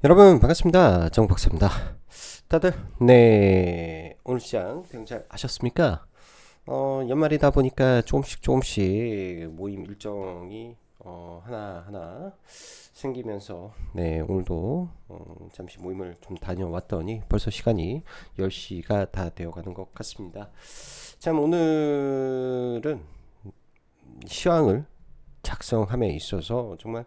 여러분 반갑습니다. 정박사입니다. 다들 오늘 시장 대응 잘 하셨습니까? 연말이다 보니까 조금씩 모임 일정이 하나하나 생기면서 오늘도 잠시 모임을 좀 다녀왔더니 벌써 시간이 10시가 다 되어가는 것 같습니다. 참 오늘은 시황을 작성함에 있어서 정말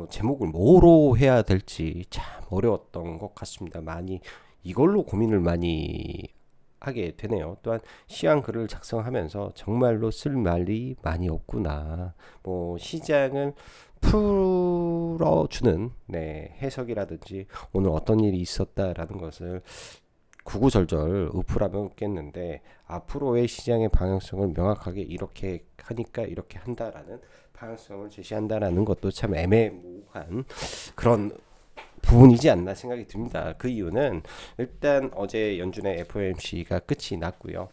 제목을 뭐로 해야 될지 참 어려웠던 것 같습니다. 많이 이걸로 고민을 많이 하게 되네요. 또한 시황 글을 작성하면서 정말로 쓸 말이 많이 없구나. 뭐 시장을 풀어주는 해석이라든지 오늘 어떤 일이 있었다라는 것을 구구절절 어플하면 웃겠는데 앞으로의 시장의 방향성을 명확하게 이렇게 하니까 이렇게 한다라는 방향성을 제시한다라는 것도 참 애매모호한 그런 부분이지 않나 생각이 듭니다. 그 이유는 일단 어제 연준의 FOMC가 끝이 났고요.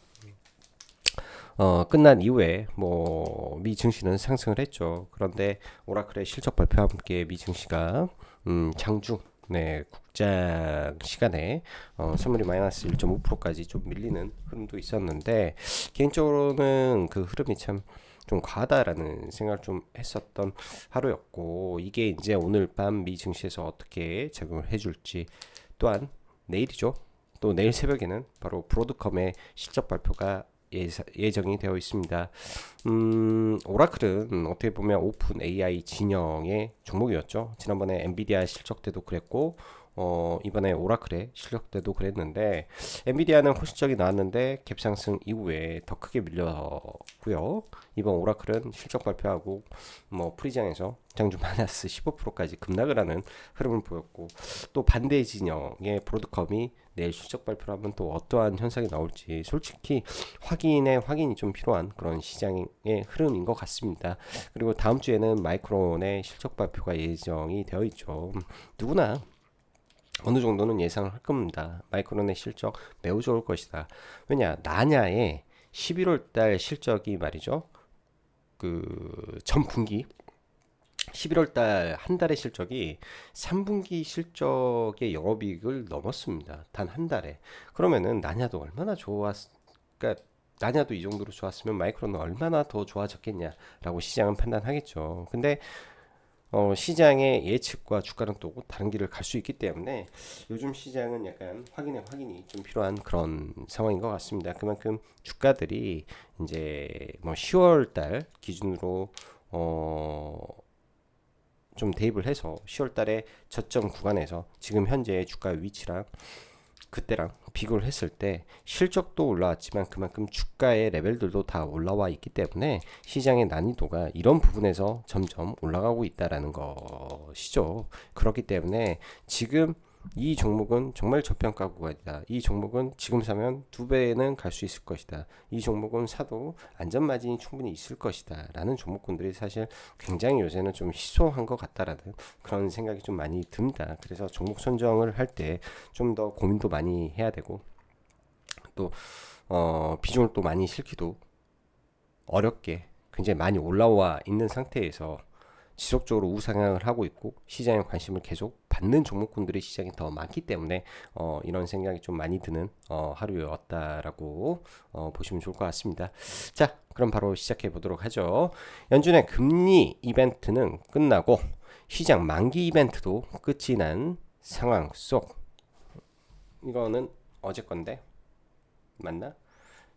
끝난 이후에 뭐 미 증시는 상승을 했죠. 그런데 오라클의 실적 발표와 함께 미 증시가 장중 국장 시간에 선물이 마이너스 1.5%까지 좀 밀리는 흐름도 있었는데 개인적으로는 그 흐름이 참 좀 과하다라는 생각을 좀 했었던 하루였고 이게 이제 오늘 밤 미 증시에서 어떻게 작용을 해줄지 또한 내일이죠. 또 내일 새벽에는 바로 브로드컴의 실적 발표가 예정이 되어 있습니다. 오라클은 어떻게 보면 오픈 AI 진영의 종목이었죠. 지난번에 엔비디아 실적 때도 그랬고, 이번에 오라클의 실적 때도 그랬는데, 엔비디아는 호실적이 나왔는데 갭상승 이후에 더 크게 밀렸고요. 이번 오라클은 실적 발표하고 뭐 프리장에서 장중 마이너스 15%까지 급락을 하는 흐름을 보였고, 또 반대 진영의 브로드컴이 내일 실적 발표를 하면 또 어떠한 현상이 나올지 솔직히 확인이 좀 필요한 그런 시장의 흐름인 것 같습니다. 그리고 다음 주에는 마이크론의 실적 발표가 예정이 되어 있죠. 누구나 어느 정도는 예상을 할 겁니다. 마이크론의 실적 매우 좋을 것이다. 왜냐, 나냐의 11월 달 실적이 말이죠. 그 전 분기 11월 달 한 달의 실적이 3분기 실적의 영업이익을 넘었습니다. 단 한 달에. 그러면은 나냐도 얼마나 그러니까 나냐도 이 정도로 좋았으면 마이크론은 얼마나 더 좋아졌겠냐라고 시장은 판단하겠죠. 근데 시장의 예측과 주가는 또 다른 길을 갈 수 있기 때문에 요즘 시장은 약간 확인이 좀 필요한 그런 상황인 것 같습니다. 그만큼 주가들이 이제 뭐 10월 달 기준으로 좀 대입을 해서 10월 달에 저점 구간에서 지금 현재의 주가 위치랑 그때랑 비교를 했을 때 실적도 올라왔지만 그만큼 주가의 레벨들도 다 올라와 있기 때문에 시장의 난이도가 이런 부분에서 점점 올라가고 있다라는 것이죠. 그렇기 때문에 지금 이 종목은 정말 저평가 구간이다. 이 종목은 지금 사면 두 배는 갈 수 있을 것이다. 이 종목은 사도 안전 마진이 충분히 있을 것이다. 라는 종목군들이 사실 굉장히 요새는 좀 희소한 것 같다라는 그런 생각이 좀 많이 듭니다. 그래서 종목 선정을 할 때 좀 더 고민도 많이 해야 되고 또 비중을 또 많이 실기도 어렵게 굉장히 많이 올라와 있는 상태에서 지속적으로 우상향을 하고 있고 시장의 관심을 계속 받는 종목군들이 시장이 더 많기 때문에 이런 생각이 좀 많이 드는 하루였다라고 보시면 좋을 것 같습니다. 자, 그럼 바로 시작해 보도록 하죠. 연준의 금리 이벤트는 끝나고 시장 만기 이벤트도 끝이 난 상황 속 이거는 어제 건데 맞나?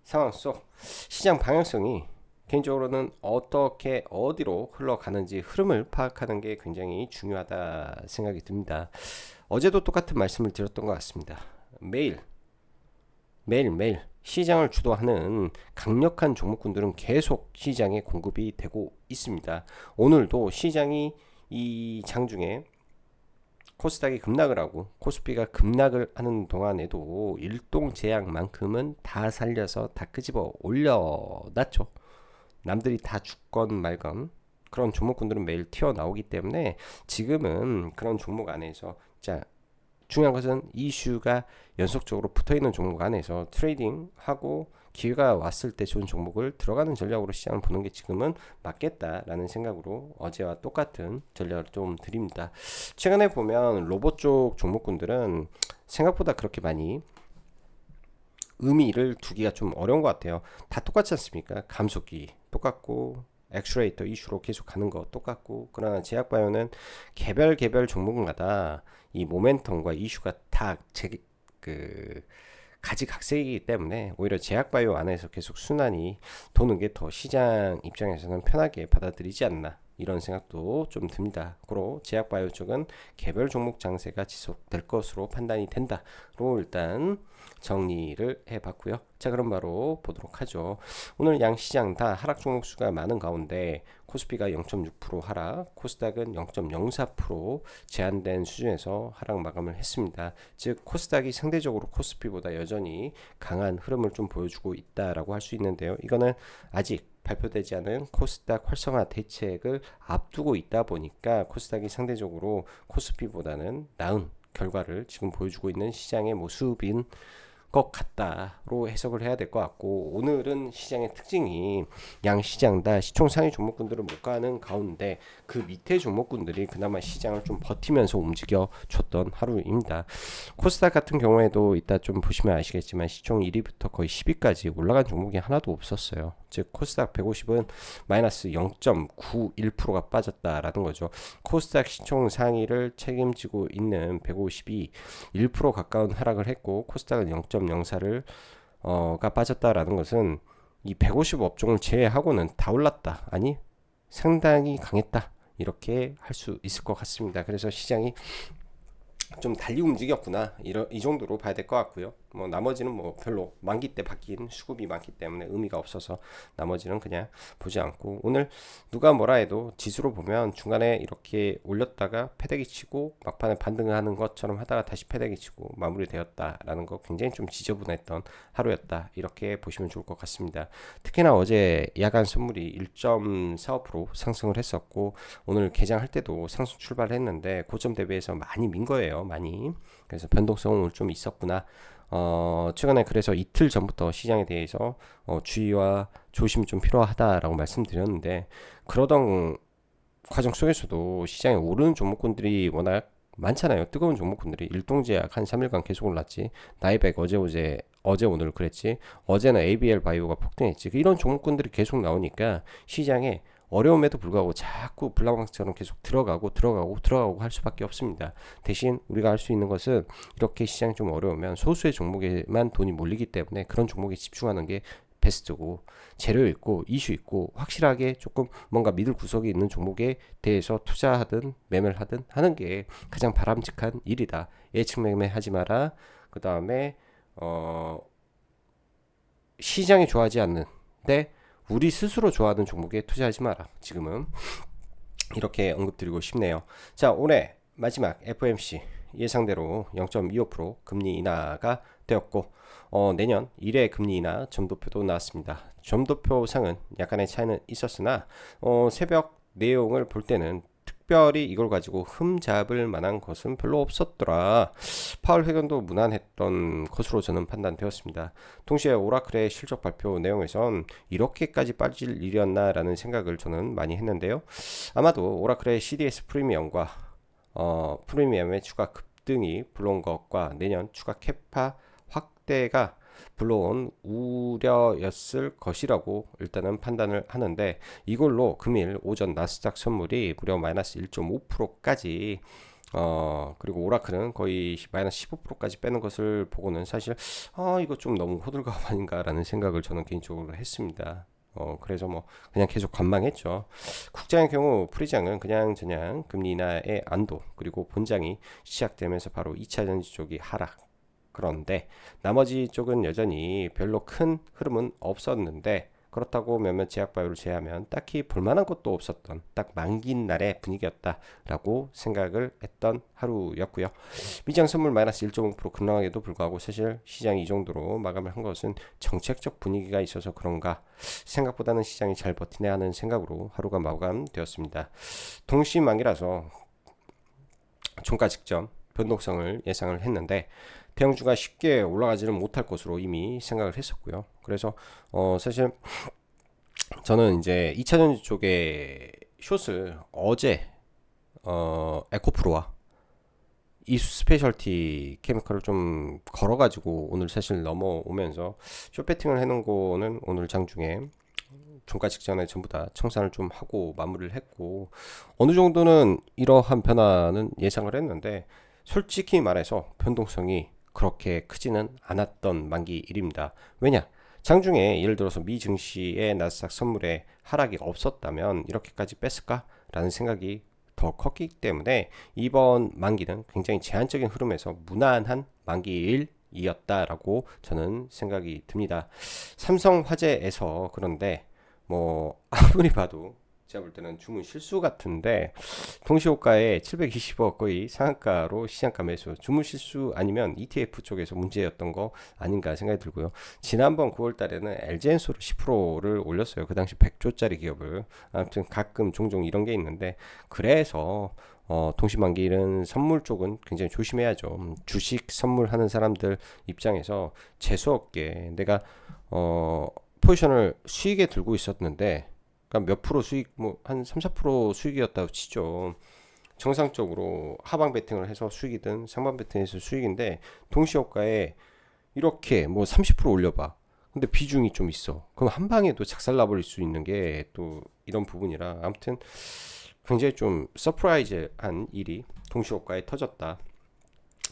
상황 속 시장 방향성이 개인적으로는 어떻게 어디로 흘러가는지 흐름을 파악하는 게 굉장히 중요하다 생각이 듭니다. 어제도 똑같은 말씀을 드렸던 것 같습니다. 매일 시장을 주도하는 강력한 종목군들은 계속 시장에 공급이 되고 있습니다. 오늘도 시장이 이 장중에 코스닥이 급락을 하고 코스피가 급락을 하는 동안에도 일동 제약만큼은 다 살려서 다 끄집어 올려놨죠. 남들이 다 죽건 말건 그런 종목군들은 매일 튀어나오기 때문에 지금은 그런 종목 안에서 자 중요한 것은 이슈가 연속적으로 붙어있는 종목 안에서 트레이딩하고 기회가 왔을 때 좋은 종목을 들어가는 전략으로 시장을 보는 게 지금은 맞겠다라는 생각으로 어제와 똑같은 전략을 좀 드립니다. 최근에 보면 로봇 쪽 종목군들은 생각보다 그렇게 많이 의미를 두기가 좀 어려운 것 같아요. 다 똑같지 않습니까? 감속기 똑같고 액추레이터 이슈로 계속 가는 거 똑같고, 그러나 제약바이오는 개별 종목마다 이 모멘텀과 이슈가 다그 가지각색이기 때문에 오히려 제약바이오 안에서 계속 순환이 도는 게 더 시장 입장에서는 편하게 받아들이지 않나, 이런 생각도 좀 듭니다. 그리고 제약바이오 쪽은 개별 종목 장세가 지속될 것으로 판단이 된다로 일단 정리를 해봤고요. 자, 그럼 바로 보도록 하죠. 오늘 양시장 다 하락 종목 수가 많은 가운데 코스피가 0.6% 하락, 코스닥은 0.04% 제한된 수준에서 하락 마감을 했습니다. 즉 코스닥이 상대적으로 코스피보다 여전히 강한 흐름을 좀 보여주고 있다라고 할 수 있는데요. 이거는 아직 발표되지 않은 코스닥 활성화 대책을 앞두고 있다 보니까 코스닥이 상대적으로 코스피보다는 나은 결과를 지금 보여주고 있는 시장의 모습인 것 같다로 해석을 해야 될 것 같고, 오늘은 시장의 특징이 양시장 다 시총 상위 종목군들을 못 가는 가운데 그 밑에 종목군들이 그나마 시장을 좀 버티면서 움직여 줬던 하루입니다. 코스닥 같은 경우에도 이따 좀 보시면 아시겠지만 시총 1위부터 거의 10위까지 올라간 종목이 하나도 없었어요. 즉 코스닥 150은 마이너스 0.91%가 빠졌다라는 거죠. 코스닥 시총 상위를 책임지고 있는 150이 1% 가까운 하락을 했고, 코스닥은 0.04를 가 빠졌다라는 것은 이 150 업종을 제외하고는 다 올랐다, 아니 상당히 강했다, 이렇게 할 수 있을 것 같습니다. 그래서 시장이 좀 달리 움직였구나, 이 정도로 봐야 될 것 같고요. 뭐 나머지는 뭐 별로 만기 때 바뀐 수급이 많기 때문에 의미가 없어서 나머지는 그냥 보지 않고, 오늘 누가 뭐라 해도 지수로 보면 중간에 이렇게 올렸다가 패대기 치고 막판에 반등하는 것처럼 하다가 다시 패대기 치고 마무리되었다라는 거, 굉장히 좀 지저분했던 하루였다, 이렇게 보시면 좋을 것 같습니다. 특히나 어제 야간 선물이 1.45% 상승을 했었고, 오늘 개장할 때도 상승 출발했는데 고점 대비해서 많이 민 거예요, 많이. 그래서 변동성은 오늘 좀 있었구나. 최근에 그래서 이틀 전부터 시장에 대해서 주의와 조심이 좀 필요하다라고 말씀드렸는데, 그러던 과정 속에서도 시장에 오르는 종목군들이 워낙 많잖아요. 뜨거운 종목군들이. 일동제약 한 3일간 계속 올랐지, 나이백 어제 오늘 그랬지, 어제는 ABL 바이오가 폭등했지. 이런 종목군들이 계속 나오니까 시장에 어려움에도 불구하고 자꾸 불나방처럼 계속 들어가고 할 수밖에 없습니다. 대신 우리가 할 수 있는 것은 이렇게 시장이 좀 어려우면 소수의 종목에만 돈이 몰리기 때문에 그런 종목에 집중하는 게 베스트고, 재료 있고 이슈 있고 확실하게 조금 뭔가 믿을 구석이 있는 종목에 대해서 투자하든 매매를 하든 하는 게 가장 바람직한 일이다. 예측 매매하지 마라. 그 다음에 시장이 좋아하지 않는데 우리 스스로 좋아하는 종목에 투자하지 마라. 지금은 이렇게 언급드리고 싶네요. 자, 올해 마지막 FOMC 예상대로 0.25% 금리 인하가 되었고, 내년 1회 금리 인하 점도표도 나왔습니다. 점도표 상은 약간의 차이는 있었으나 새벽 내용을 볼 때는 특별히 이걸 가지고 흠잡을 만한 것은 별로 없었더라. 파월 회견도 무난했던 것으로 저는 판단되었습니다. 동시에 오라클의 실적 발표 내용에선 이렇게까지 빠질 일이었나라는 생각을 저는 많이 했는데요. 아마도 오라클의 CDS 프리미엄과 프리미엄의 추가 급등이 불러온 것과 내년 추가 캐파 확대가 불러온 우려였을 것이라고 일단은 판단을 하는데, 이걸로 금일 오전 나스닥 선물이 무려 마이너스 1.5%까지 그리고 오라클은 거의 마이너스 15%까지 빼는 것을 보고는 사실 이거 좀 너무 호들갑 아닌가라는 생각을 저는 개인적으로 했습니다. 그래서 뭐 그냥 계속 관망했죠. 국장의 경우 프리장은 그냥 금리 인하의 안도, 그리고 본장이 시작되면서 바로 2차 전지 쪽이 하락. 그런데 나머지 쪽은 여전히 별로 큰 흐름은 없었는데, 그렇다고 몇몇 제약바이오를 제외하면 딱히 볼만한 것도 없었던 딱 만긴 날의 분위기였다라고 생각을 했던 하루였고요. 미장 선물 마이너스 1.5% 급락에도 불구하고 사실 시장이 이 정도로 마감을 한 것은 정책적 분위기가 있어서 그런가, 생각보다는 시장이 잘 버티네 하는 생각으로 하루가 마감되었습니다. 동시만기라서 종가 직전 변동성을 예상을 했는데 대형주가 쉽게 올라가지는 못할 것으로 이미 생각을 했었고요. 그래서 사실 저는 이제 2차전지 쪽에 숏을 어제 에코프로와 이수 스페셜티 케미컬을 좀 걸어가지고 오늘 사실 넘어오면서 숏 배팅을 해놓은 거는 오늘 장중에 종가 직전에 전부 다 청산을 좀 하고 마무리를 했고, 어느 정도는 이러한 변화는 예상을 했는데 솔직히 말해서 변동성이 그렇게 크지는 않았던 만기일입니다. 왜냐? 장중에 예를 들어서 미 증시의 나스닥 선물에 하락이 없었다면 이렇게까지 뺐을까? 라는 생각이 더 컸기 때문에 이번 만기는 굉장히 제한적인 흐름에서 무난한 만기일이었다라고 저는 생각이 듭니다. 삼성화재에서 그런데 뭐 아무리 봐도 제가 볼 때는 주문 실수 같은데, 동시호가에 720억 거의 상한가로 시장가 매수, 주문 실수 아니면 ETF 쪽에서 문제였던 거 아닌가 생각이 들고요. 지난번 9월 달에는 LG엔소로 10%를 올렸어요. 그 당시 100조짜리 기업을. 아무튼 가끔 종종 이런 게 있는데, 그래서 동시만기일은 선물 쪽은 굉장히 조심해야죠. 주식 선물하는 사람들 입장에서 재수없게 내가 포지션을 수익에 들고 있었는데, 그러니까 몇 프로 수익, 뭐 한 3, 4% 수익이었다고 치죠. 정상적으로 하방 베팅을 해서 수익이든 상방 베팅해서 수익인데, 동시효과에 이렇게 뭐 30% 올려봐. 근데 비중이 좀 있어. 그럼 한 방에도 작살나버릴 수 있는 게 또 이런 부분이라, 아무튼 굉장히 좀 서프라이즈한 일이 동시효과에 터졌다,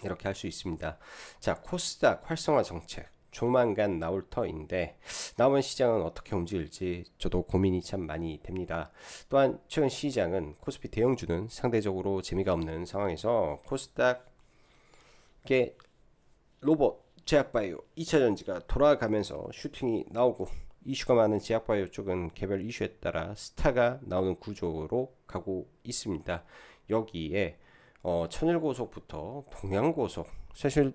이렇게 할 수 있습니다. 자, 코스닥 활성화 정책 조만간 나올 터인데, 남은 시장은 어떻게 움직일지 저도 고민이 참 많이 됩니다. 또한 최근 시장은 코스피 대형주는 상대적으로 재미가 없는 상황에서 코스닥의 로봇, 제약바이오, 2차전지가 돌아가면서 슈팅이 나오고, 이슈가 많은 제약바이오 쪽은 개별 이슈에 따라 스타가 나오는 구조로 가고 있습니다. 여기에 천일고속부터 동양고속, 사실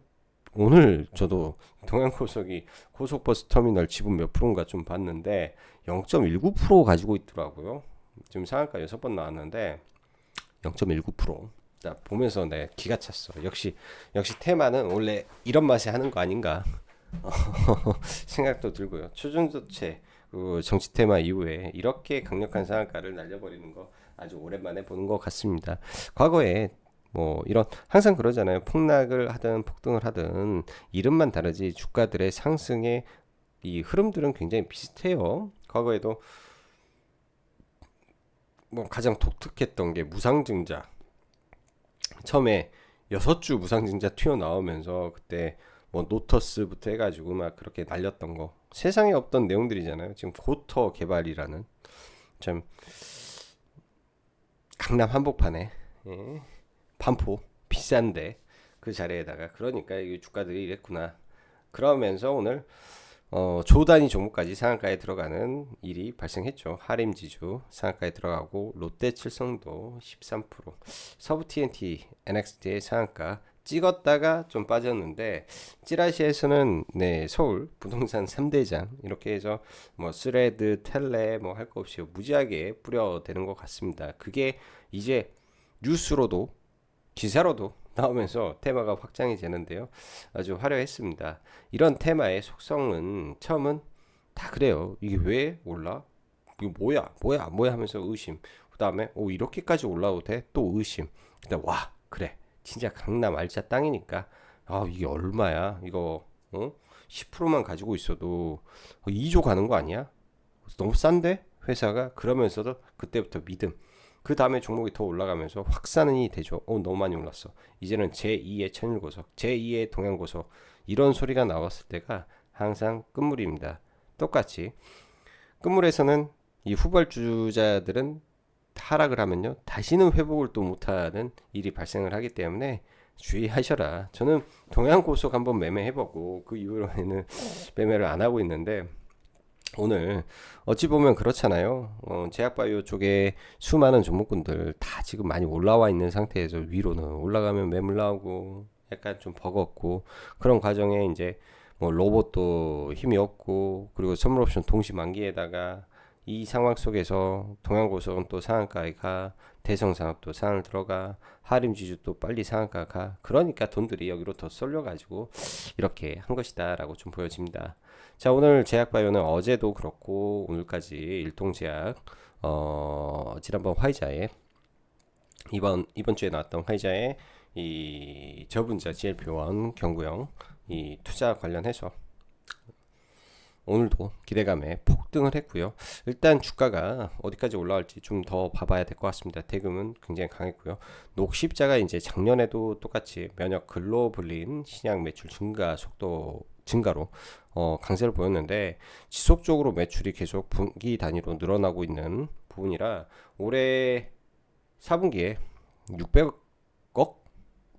오늘 저도 동양고속이 고속버스 터미널 지분 몇 프로인가 좀 봤는데 0.19% 가지고 있더라고요. 지금 상한가 6번 나왔는데 0.19%. 자, 보면서 내 기가 찼어. 역시 테마는 원래 이런 맛에 하는 거 아닌가 생각도 들고요. 초전도체 그 정치 테마 이후에 이렇게 강력한 상한가를 날려버리는 거 아주 오랜만에 보는 것 같습니다. 과거에 뭐 이런 항상 그러잖아요. 폭락을 하든 폭등을 하든 이름만 다르지 주가들의 상승의 이 흐름들은 굉장히 비슷해요. 과거에도 뭐 가장 독특했던 게 무상증자. 처음에 6주 무상증자 튀어나오면서 그때 뭐 노터스부터 해가지고 막 그렇게 날렸던 거, 세상에 없던 내용들이잖아요. 지금 고터 개발이라는, 참 강남 한복판에, 예, 반포 비싼데 그 자리에다가, 그러니까 이 주가들이 이랬구나. 그러면서 오늘 조 단위 종목까지 상한가에 들어가는 일이 발생했죠. 하림지주 상한가에 들어가고, 롯데칠성도 13%, 서부 TNT, NXT의 상한가 찍었다가 좀 빠졌는데, 찌라시에서는 네, 서울 부동산 3대장 이렇게 해서 뭐 스레드, 텔레 뭐 할 거 없이 무지하게 뿌려대는 것 같습니다. 그게 이제 뉴스로도 기사로도 나오면서 테마가 확장이 되는데요. 아주 화려했습니다. 이런 테마의 속성은 처음은 다 그래요. 이게 왜 올라? 이거 뭐야 하면서 의심. 그 다음에 이렇게까지 올라도 돼? 또 의심. 그다음 와 그래 진짜 강남 알짜 땅이니까 이게 얼마야? 이거 10%만 가지고 있어도 2조 가는 거 아니야? 너무 싼데? 회사가? 그러면서도 그때부터 믿음. 그 다음에 종목이 더 올라가면서 확산이 되죠. 너무 많이 올랐어. 이제는 제2의 천일고속, 제2의 동양고속, 이런 소리가 나왔을 때가 항상 끝물입니다. 똑같이 끝물에서는 이 후발주자들은 하락을 하면요, 다시는 회복을 또 못하는 일이 발생을 하기 때문에 주의하셔라. 저는 동양고속 한번 매매해보고 그 이후로는 매매를 안 하고 있는데, 오늘 어찌 보면 그렇잖아요. 제약바이오 쪽에 수많은 종목군들 다 지금 많이 올라와 있는 상태에서 위로는 올라가면 매물 나오고 약간 좀 버겁고, 그런 과정에 이제 뭐 로봇도 힘이 없고, 그리고 선물옵션 동시 만기에다가 이 상황 속에서 동양고속은 또 상한가가 대성산업도 상을 들어가, 하림지주 또 빨리 상한가 가. 그러니까 돈들이 여기로 더 쏠려가지고 이렇게 한 것이다라고 좀 보여집니다. 자, 오늘 제약바이오는 어제도 그렇고 오늘까지 일동제약, 지난번 화이자에 이번 주에 나왔던 화이자의 이 저분자 GLP-1 경구형 이 투자 관련해서 오늘도 기대감에 폭등을 했고요. 일단 주가가 어디까지 올라갈지 좀 더 봐봐야 될 것 같습니다. 대금은 굉장히 강했고요. 녹십자가 이제 작년에도 똑같이 면역 글로불린 신약 매출 증가 속도 증가로 강세를 보였는데 지속적으로 매출이 계속 분기 단위로 늘어나고 있는 부분이라 올해 4분기에 600억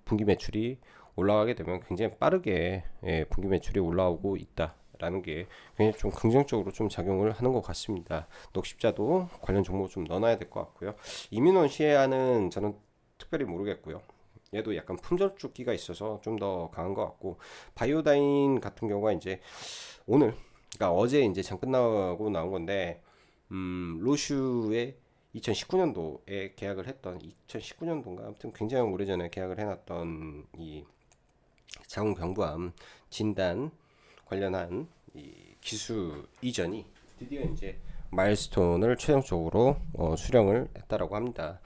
분기 매출이 올라가게 되면 굉장히 빠르게 분기 매출이 올라오고 있다라는 게 굉장히 좀 긍정적으로 좀 작용을 하는 것 같습니다. 녹십자도 관련 종목 좀 넣어놔야 될 것 같고요. 이민원 시에아는 저는 특별히 모르겠고요. 얘도 약간 품절주기가 있어서 좀 더 강한 것 같고, 바이오다인 같은 경우가 이제 오늘, 그러니까 어제 이제 장 끝나고 나온 건데, 로슈의 2019년도에 계약을 했던 2019년도인가 아무튼 굉장히 오래전에 계약을 해놨던 이 자궁경부암 진단 관련한 이 기술 이전이 드디어 이제 마일스톤을 최종적으로 수령을 했다라고 합니다.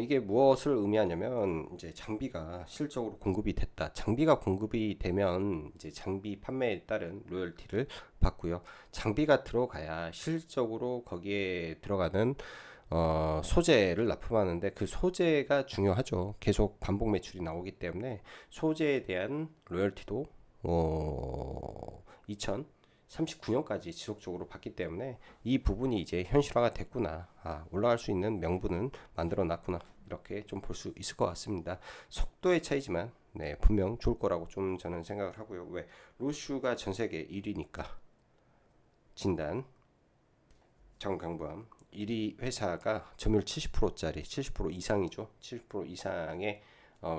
이게 무엇을 의미하냐면 이제 장비가 실적으로 공급이 됐다. 장비가 공급이 되면 이제 장비 판매에 따른 로열티를 받고요. 장비가 들어가야 실적으로 거기에 들어가는 소재를 납품하는데 그 소재가 중요하죠. 계속 반복 매출이 나오기 때문에 소재에 대한 로열티도 2039년까지 지속적으로 받기 때문에 이 부분이 이제 현실화가 됐구나. 올라갈 수 있는 명분은 만들어 놨구나. 이렇게 좀 볼 수 있을 것 같습니다. 속도의 차이지만 네, 분명 좋을 거라고 좀 저는 생각을 하고요. 왜? 로슈가 전 세계 1위니까. 진단 자궁경부암 1위 회사가 점유율 70%짜리 70% 이상이죠. 70% 이상의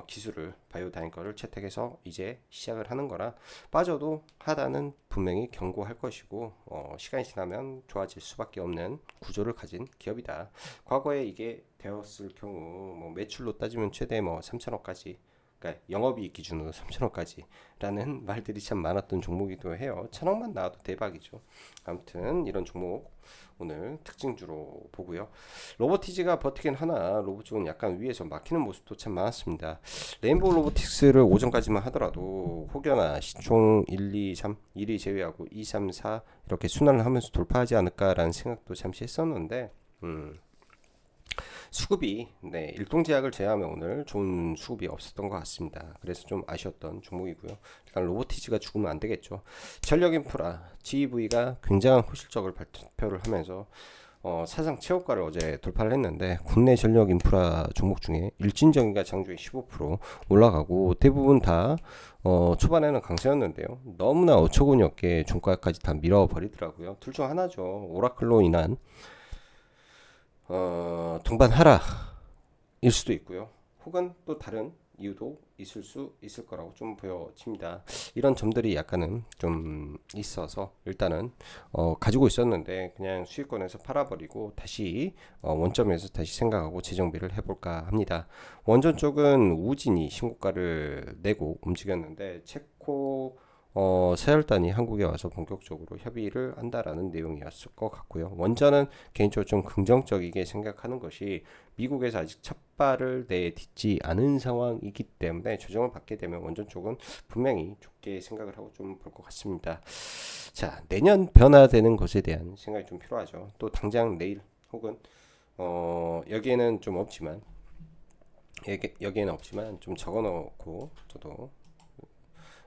기술을 바이오다인 거를 채택해서 이제 시작을 하는 거라 빠져도 하다는 분명히 경고할 것이고 시간이 지나면 좋아질 수밖에 없는 구조를 가진 기업이다. 과거에 이게 되었을 경우 뭐 매출로 따지면 최대 뭐 3천억까지, 그러니까 영업이익 기준으로 3천억까지라는 말들이 참 많았던 종목이기도 해요. 1,000억만 나와도 대박이죠. 아무튼 이런 종목 오늘 특징주로 보고요. 로보티지가 버티긴 하나 로봇 쪽은 약간 위에서 막히는 모습도 참 많았습니다. 레인보우 로보틱스를 오전까지만 하더라도 혹여나 시총 1, 2, 3, 1위 제외하고 2, 3, 4 이렇게 순환을 하면서 돌파하지 않을까라는 생각도 잠시 했었는데 수급이 네, 일동제약을 제외하면 오늘 좋은 수급이 없었던 것 같습니다. 그래서 좀 아쉬웠던 종목이고요. 일단 로보티지가 죽으면 안 되겠죠. 전력인프라 GEV가 굉장한 호실적을 발표를 하면서 사상 최고가를 어제 돌파를 했는데 국내 전력 인프라 종목 중에 일진전기가 장중에 15% 올라가고 대부분 다 초반에는 강세였는데요. 너무나 어처구니 없게 종가까지 다 밀어버리더라고요. 둘 중 하나죠. 오라클로 인한 동반 하락일 수도 있고요. 혹은 또 다른 이유도 있을 수 있을 거라고 좀 보여집니다. 이런 점들이 약간은 좀 있어서 일단은 가지고 있었는데 그냥 수익권에서 팔아버리고 다시 원점에서 다시 생각하고 재정비를 해볼까 합니다. 원전 쪽은 우진이 신고가를 내고 움직였는데 체코 세열단이 한국에 와서 본격적으로 협의를 한다라는 내용이었을 것 같고요. 원전은 개인적으로 좀 긍정적이게 생각하는 것이 미국에서 아직 첫 발을 내딛지 않은 상황이기 때문에 조정을 받게 되면 원전 쪽은 분명히 좋게 생각을 하고 좀 볼 것 같습니다. 자, 내년 변화되는 것에 대한 생각이 좀 필요하죠. 또 당장 내일 혹은 여기에는 좀 없지만 여기에는 없지만 좀 적어놓고 저도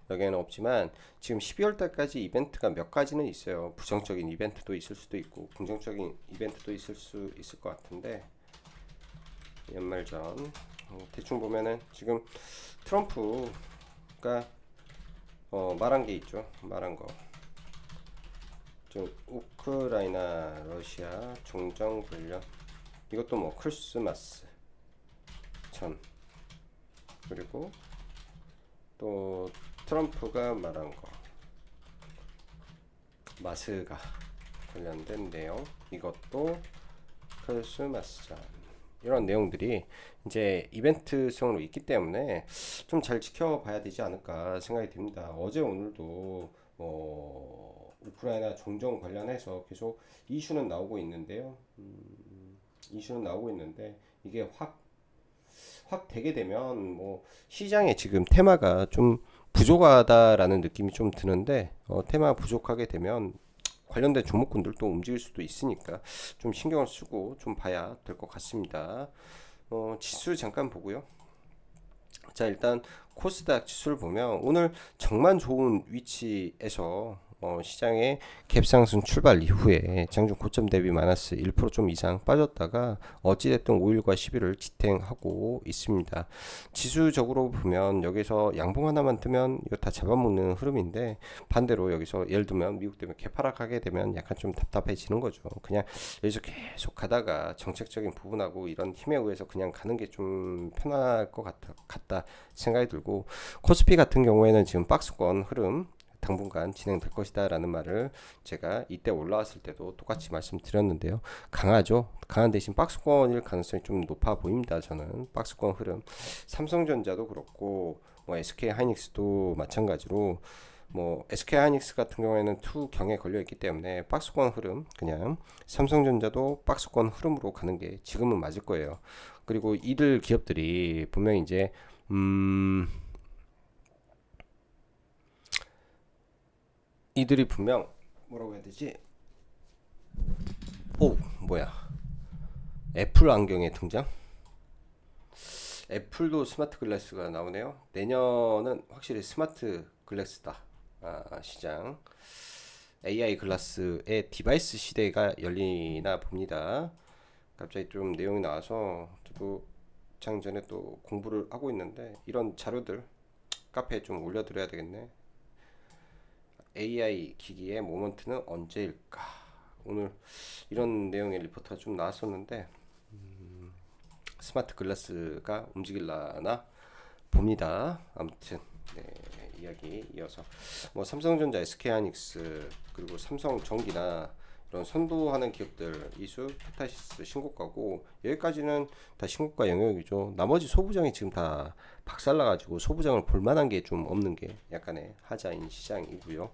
여기에는 없지만 지금 12월 달까지 이벤트가 몇 가지는 있어요. 부정적인 이벤트도 있을 수도 있고 긍정적인 이벤트도 있을 수 있을 것 같은데 연말전 대충 보면은 지금 트럼프가 말한 게 있죠. 말한 거. 좀 우크라이나 러시아 종전 관련 이것도 뭐 크리스마스 전 그리고 또 트럼프가 말한 거 마스가 관련된 내용 이것도 크리스마스 전 이런 내용들이 이제 이벤트성으로 있기 때문에 좀 잘 지켜봐야 되지 않을까 생각이 듭니다. 어제 오늘도 우크라이나 종전 관련해서 계속 이슈는 나오고 있는데요. 이슈는 나오고 있는데 이게 확 되게 되면 뭐 시장에 지금 테마가 좀 부족하다라는 느낌이 좀 드는데 테마 부족하게 되면 관련된 종목군들도 움직일 수도 있으니까 좀 신경을 쓰고 좀 봐야 될 것 같습니다. 지수 잠깐 보고요. 자, 일단 코스닥 지수를 보면 오늘 정말 좋은 위치에서 시장의 갭상승 출발 이후에 장중 고점 대비 마이너스 1%좀 이상 빠졌다가 어찌됐든 5일과 10일을 지탱하고 있습니다. 지수적으로 보면 여기서 양봉 하나만 뜨면 이거 다 잡아먹는 흐름인데 반대로 여기서 예를 들면 미국 때문에 개파락하게 되면 약간 좀 답답해지는 거죠. 그냥 여기서 계속 가다가 정책적인 부분하고 이런 힘에 의해서 그냥 가는 게 좀 편할 것 같다 생각이 들고 코스피 같은 경우에는 지금 박스권 흐름 당분간 진행될 것이다 라는 말을 제가 이때 올라왔을 때도 똑같이 말씀드렸는데요. 강하죠. 강한 대신 박스권일 가능성이 좀 높아 보입니다. 저는 박스권 흐름 삼성전자도 그렇고 뭐 SK하이닉스도 마찬가지로 뭐 SK하이닉스 같은 경우에는 투경에 걸려 있기 때문에 박스권 흐름 그냥 삼성전자도 박스권 흐름으로 가는 게 지금은 맞을 거예요. 그리고 이들 기업들이 분명히 이제 이들이 분명 뭐라고 해야 되지? 오, 뭐야? 애플 안경의 등장? 애플도 스마트 글라스가 나오네요. 내년은 확실히 스마트 글라스다. 시장. AI 글라스의 디바이스 시대가 열리나 봅니다. 갑자기 좀 내용이 나와서 저도 장전에 또 공부를 하고 있는데 이런 자료들 카페에 좀 올려드려야 되겠네. AI 기기의 모먼트는 언제일까? 오늘 이런 내용의 리포트가 좀 나왔었는데 스마트 글라스가 움직일라나 봅니다. 아무튼 네, 이야기 이어서 뭐 삼성전자, SK하이닉스 그리고 삼성전기나 이런 선도하는 기업들 이수, 페타시스 신고가고 여기까지는 다 신고가 영역이죠. 나머지 소부장이 지금 다 박살나가지고 소부장을 볼만한 게 좀 없는 게 약간의 하자인 시장이고요.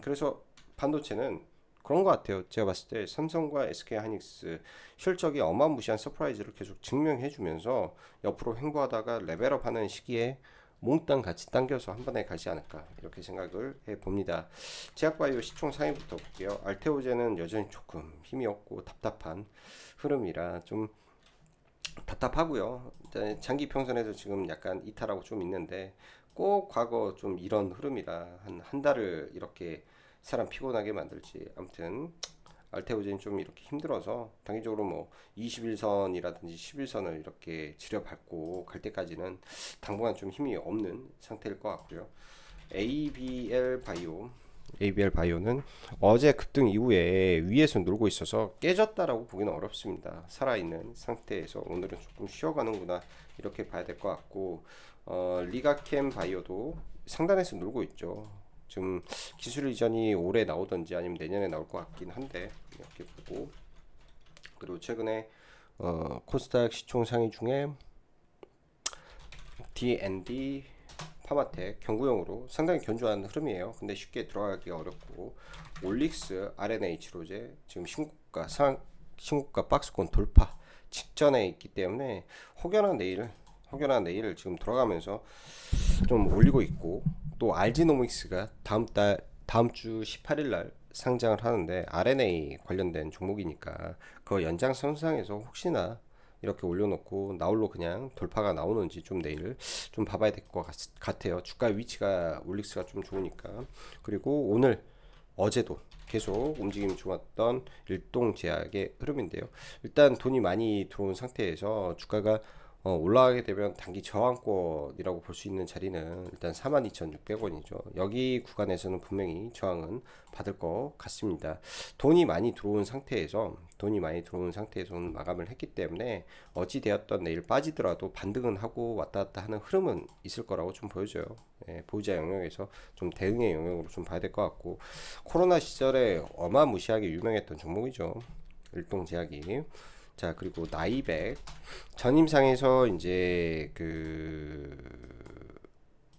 그래서 반도체는 그런 것 같아요. 제가 봤을 때 삼성과 SK하이닉스 실적이 어마무시한 서프라이즈를 계속 증명해주면서 옆으로 횡보하다가 레벨업하는 시기에 몽땅 같이 당겨서 한 번에 가지 않을까 이렇게 생각을 해봅니다. 제약바이오 시총 상위부터 볼게요. 알테오제는 여전히 조금 힘이 없고 답답한 흐름이라 좀 답답하고요. 장기 평선에서 지금 약간 이탈하고 좀 있는데 꼭 과거 좀 이런 흐름이라 한 달을 이렇게 사람 피곤하게 만들지. 아무튼 알테오젠이 좀 이렇게 힘들어서 단기적으로 뭐 21선이라든지 11선을 이렇게 지려밟고 갈 때까지는 당분간 좀 힘이 없는 상태일 것 같고요. ABL 바이오 ABL 바이오는 어제 급등 이후에 위에서 놀고 있어서 깨졌다라고 보기는 어렵습니다. 살아있는 상태에서 오늘은 조금 쉬어가는구나 이렇게 봐야 될 것 같고 리가캠 바이오도 상단에서 놀고 있죠. 지금 기술 이전이 올해 나오던지 아니면 내년에 나올 것 같긴 한데 이렇게 보고 그리고 최근에 코스닥 시총 상위 중에 D&D 파마텍 경구용으로 상당히 견조한 흐름이에요. 근데 쉽게 들어가기 어렵고 올릭스 RNH 로제 지금 신고가 박스권 돌파 직전에 있기 때문에 혹여나 내일 지금 들어가면서 좀 올리고 있고 또 알지노믹스가 다음 주 18일 날 상장을 하는데 RNA 관련된 종목이니까 그 연장선상에서 혹시나 이렇게 올려놓고 나홀로 그냥 돌파가 나오는지 좀 내일 좀 봐봐야 될 것 같아요. 주가 위치가 올릭스가 좀 좋으니까. 그리고 어제도 계속 움직임이 좋았던 일동제약의 흐름인데요. 일단 돈이 많이 들어온 상태에서 주가가 올라가게 되면 단기 저항권이라고 볼 수 있는 자리는 일단 42,600원이죠. 여기 구간에서는 분명히 저항은 받을 것 같습니다. 돈이 많이 들어온 상태에서는 마감을 했기 때문에 어찌 되었던 내일 빠지더라도 반등은 하고 왔다 갔다 하는 흐름은 있을 거라고 좀 보여져요. 보유자 영역에서 좀 대응의 영역으로 좀 봐야 될 것 같고 코로나 시절에 어마무시하게 유명했던 종목이죠. 일동제약이 자, 그리고 나이백 전임상에서 이제 그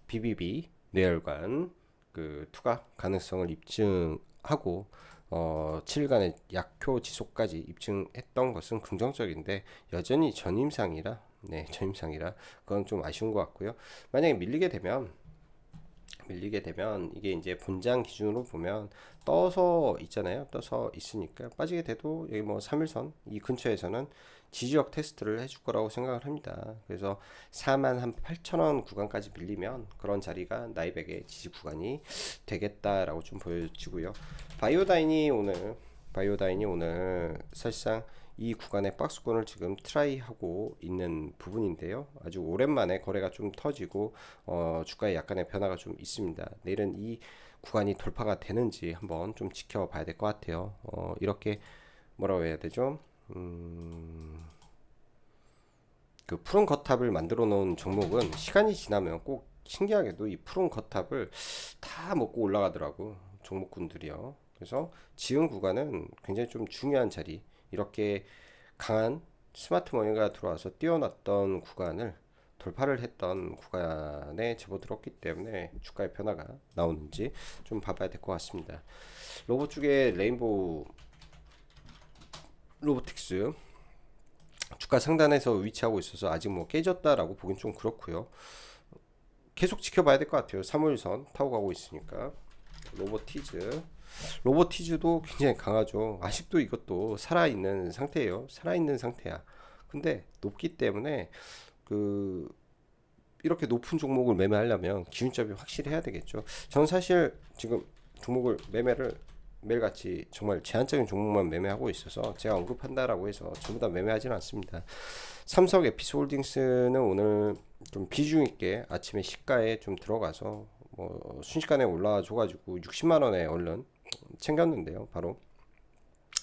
BBB 뇌혈관 그 투과 가능성을 입증하고 7일간의 약효 지속까지 입증했던 것은 긍정적인데 여전히 전임상이라 전임상이라 그건 좀 아쉬운 것 같고요. 만약에 밀리게 되면 이게 이제 본장 기준으로 보면 떠서 있잖아요. 떠서 있으니까 빠지게 돼도 여기 뭐 3일선 이 근처에서는 지지력 테스트를 해줄 거라고 생각을 합니다. 그래서 48,000원 구간까지 밀리면 그런 자리가 나이백의 지지 구간이 되겠다라고 좀 보여지고요. 바이오다인이 오늘 사실상 이 구간의 박스권을 지금 트라이하고 있는 부분인데요. 아주 오랜만에 거래가 좀 터지고 주가에 약간의 변화가 좀 있습니다. 내일은 이 구간이 돌파가 되는지 한번 좀 지켜봐야 될 것 같아요. 이렇게 뭐라고 해야 되죠? 그 푸른 거탑을 만들어 놓은 종목은 시간이 지나면 꼭 신기하게도 이 푸른 거탑을 다 먹고 올라가더라고 종목군들이요. 그래서 지은 구간은 굉장히 좀 중요한 자리, 이렇게 강한 스마트 머니가 들어와서 뛰어났던 구간을 돌파를 했던 구간에 접어들었기 때문에 주가의 변화가 나오는지 좀 봐봐야 될 것 같습니다. 로봇 쪽에 레인보우 로보틱스 주가 상단에서 위치하고 있어서 아직 뭐 깨졌다라고 보긴 좀 그렇고요. 계속 지켜봐야 될 것 같아요. 3월선 타고 가고 있으니까. 로보티즈도 굉장히 강하죠. 아직도 이것도 살아있는 상태예요. 살아있는 상태야. 근데 높기 때문에 그 이렇게 높은 종목을 매매하려면 기준점이 확실히 해야 되겠죠. 저는 사실 지금 종목을 매일같이 정말 제한적인 종목만 매매하고 있어서 제가 언급한다라고 해서 전부 다 매매하지는 않습니다. 삼성 에피스홀딩스는 오늘 좀 비중 있게 아침에 시가에 좀 들어가서 뭐 순식간에 올라와 줘가지고 60만 원에 얼른 챙겼는데요. 바로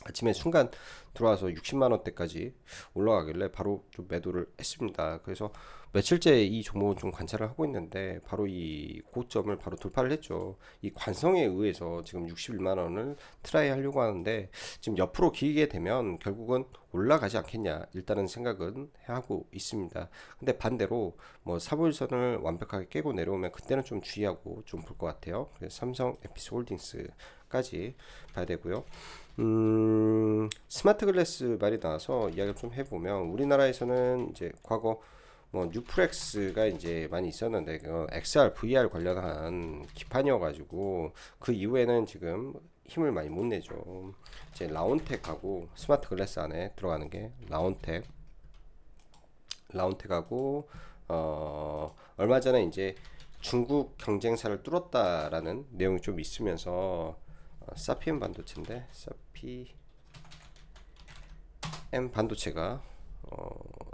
아침에 순간 들어와서 60만 원대까지 올라가길래 바로 좀 매도를 했습니다. 그래서 며칠째 이 종목은 좀 관찰을 하고 있는데 바로 이 고점을 바로 돌파를 했죠. 이 관성에 의해서 지금 61만 원을 트라이 하려고 하는데 지금 옆으로 기게 되면 결국은 올라가지 않겠냐 일단은 생각은 하고 있습니다. 근데 반대로 뭐 4보일선을 완벽하게 깨고 내려오면 그때는 좀 주의하고 좀 볼 것 같아요. 그래서 삼성 에피스홀딩스까지 봐야 되고요. 스마트 글래스 말이 나와서 이야기를 좀 해보면 우리나라에서는 이제 과거 뭐 뉴프렉스가 이제 많이 있었는데 그 XR, VR 관련한 기판이어가지고 그 이후에는 지금 힘을 많이 못 내죠. 이제 라운텍하고 스마트 글래스 안에 들어가는 게 라운텍하고 얼마 전에 이제 중국 경쟁사를 뚫었다라는 내용이 좀 있으면서 사피엠 반도체인데 사피엠 반도체가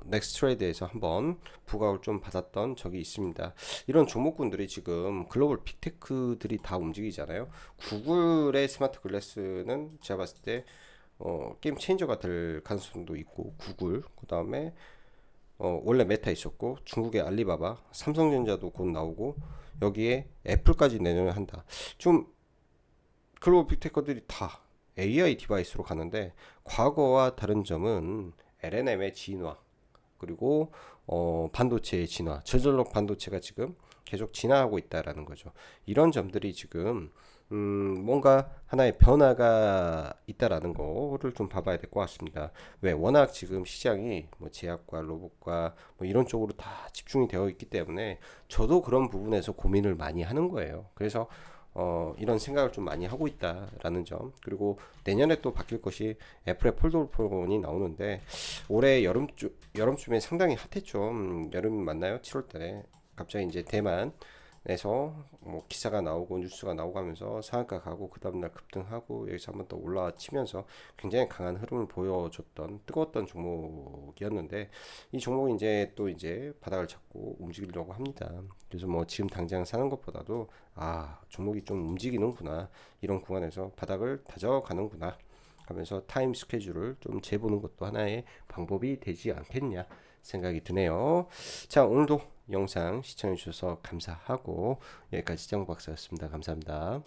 넥스트레이드에서 한번 부각을 좀 받았던 적이 있습니다. 이런 종목군들이 지금 글로벌 빅테크들이 다 움직이잖아요. 구글의 스마트 글래스는 제가 봤을 때 게임 체인저가 될 가능성도 있고 구글 그 다음에 원래 메타 있었고 중국의 알리바바 삼성전자도 곧 나오고 여기에 애플까지 내년에 한다. 좀 글로벌 빅테크들이 다 AI 디바이스로 가는데 과거와 다른 점은 LNM의 진화 그리고 반도체의 진화, 저전력 반도체가 지금 계속 진화하고 있다라는 거죠. 이런 점들이 지금 뭔가 하나의 변화가 있다라는 거를 좀 봐봐야 될 것 같습니다. 왜 워낙 지금 시장이 뭐 제약과 로봇과 뭐 이런 쪽으로 다 집중이 되어 있기 때문에 저도 그런 부분에서 고민을 많이 하는 거예요. 그래서 이런 생각을 좀 많이 하고 있다라는 점 그리고 내년에 또 바뀔 것이 애플의 폴더블 폰이 나오는데 올해 여름쯤에 상당히 핫했죠. 여름 맞나요? 7월달에 갑자기 이제 대만에서 뭐 기사가 나오고 뉴스가 나오고 하면서 상한가 가고 그 다음날 급등하고 여기서 한번 더 올라치면서 굉장히 강한 흐름을 보여줬던 뜨거웠던 종목이었는데 이 종목이 이제 또 이제 바닥을 잡고 움직이려고 합니다. 그래서 뭐 지금 당장 사는 것보다도 종목이 좀 움직이는구나 이런 구간에서 바닥을 다져가는구나 하면서 타임 스케줄을 좀 재보는 것도 하나의 방법이 되지 않겠냐 생각이 드네요. 자, 오늘도 영상 시청해 주셔서 감사하고 여기까지 장 박사였습니다. 감사합니다.